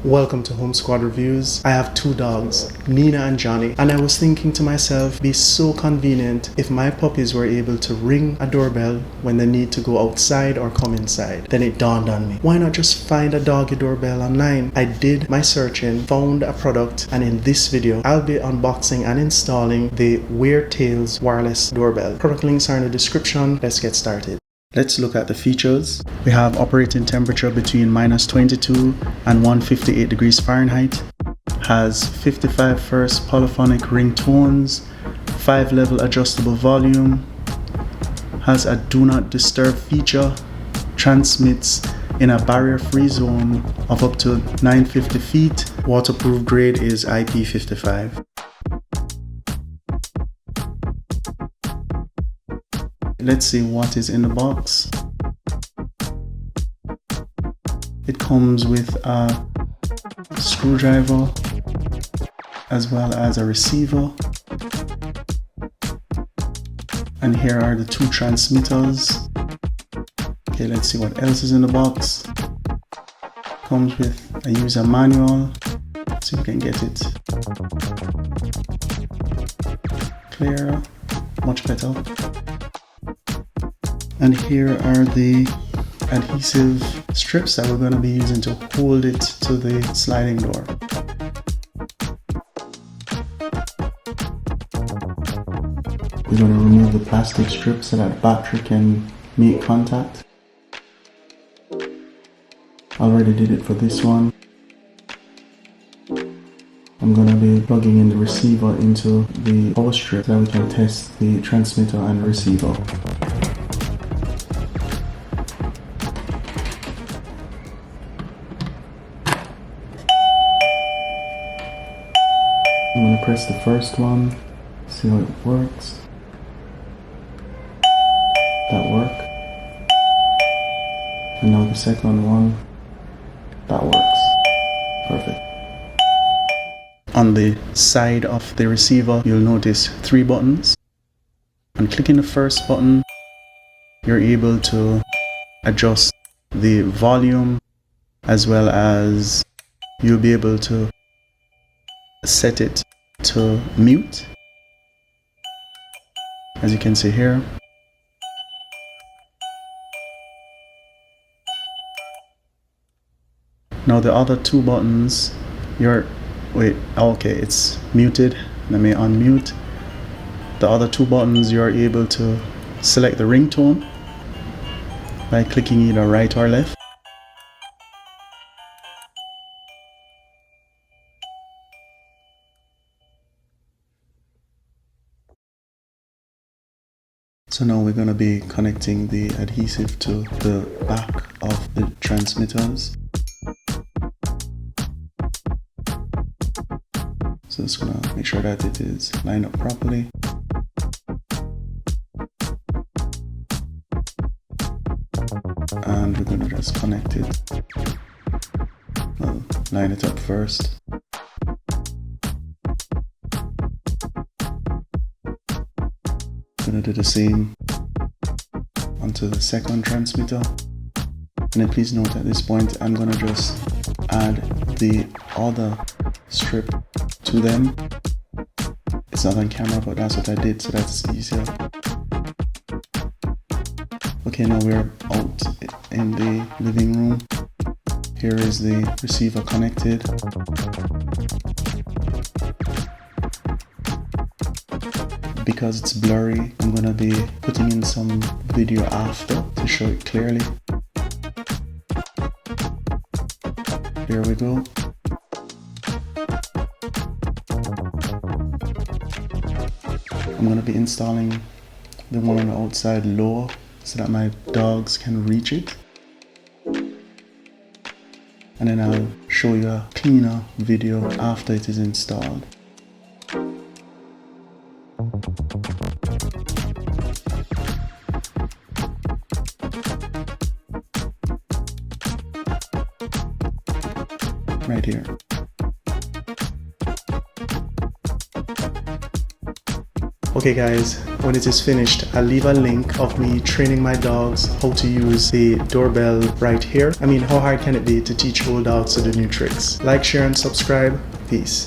Welcome to Home Squad Reviews. I have two dogs, Nina and Johnny, and I was thinking to myself, it'd be so convenient if my puppies were able to ring a doorbell when they need to go outside or come inside. Then it dawned on me, why not just find a doggy doorbell online? I did my searching, found a product, and in this video, I'll be unboxing and installing the Weird Tales wireless doorbell. Product links are in the description. Let's get started. Let's look at the features. We have operating temperature between -22 and 158 degrees Fahrenheit. Has 55 Hz polyphonic ringtones, 5-level adjustable volume. Has a do not disturb feature. Transmits in a barrier-free zone of up to 950 feet. Waterproof grade is IP55. Let's see what is in the box. It comes with a screwdriver as well as a receiver. And here are the two transmitters. Okay, let's see what else is in the box. Comes with a user manual, so you can get it clearer, much better. And here are the adhesive strips that we're going to be using to hold it to the sliding door. We're going to remove the plastic strip so that battery can make contact. Already did it for this one. I'm going to be plugging in the receiver into the power strip so that we can test the transmitter and receiver. I'm going to press the first one, see how it works. That worked. And now the second one, that works. Perfect. On the side of the receiver, you'll notice 3 buttons. On clicking the first button, you're able to adjust the volume as well as you'll be able to set it to mute, as you can see here. Now the other 2 buttons, it's muted. Let me unmute. The other 2 buttons, you're able to select the ringtone by clicking either right or left. So now we're going to be connecting the adhesive to the back of the transmitters. So it's going to make sure that it is lined up properly. And we're going to just connect it. Well, line it up first. Gonna do the same onto the second transmitter. And then please note at this point I'm gonna just add the other strip to them. It's not on camera, but that's what I did, so that's easier. Okay, now we're out in the living room. Here is the receiver connected. Because it's blurry, I'm going to be putting in some video after to show it clearly. Here we go. I'm going to be installing the one on the outside lower so that my dogs can reach it. And then I'll show you a cleaner video after it is installed. Right here. Okay guys, when it is finished, I'll leave a link of me training my dogs how to use the doorbell right here. I mean, how hard can it be to teach old dogs to do new tricks? Like, share, and subscribe. Peace.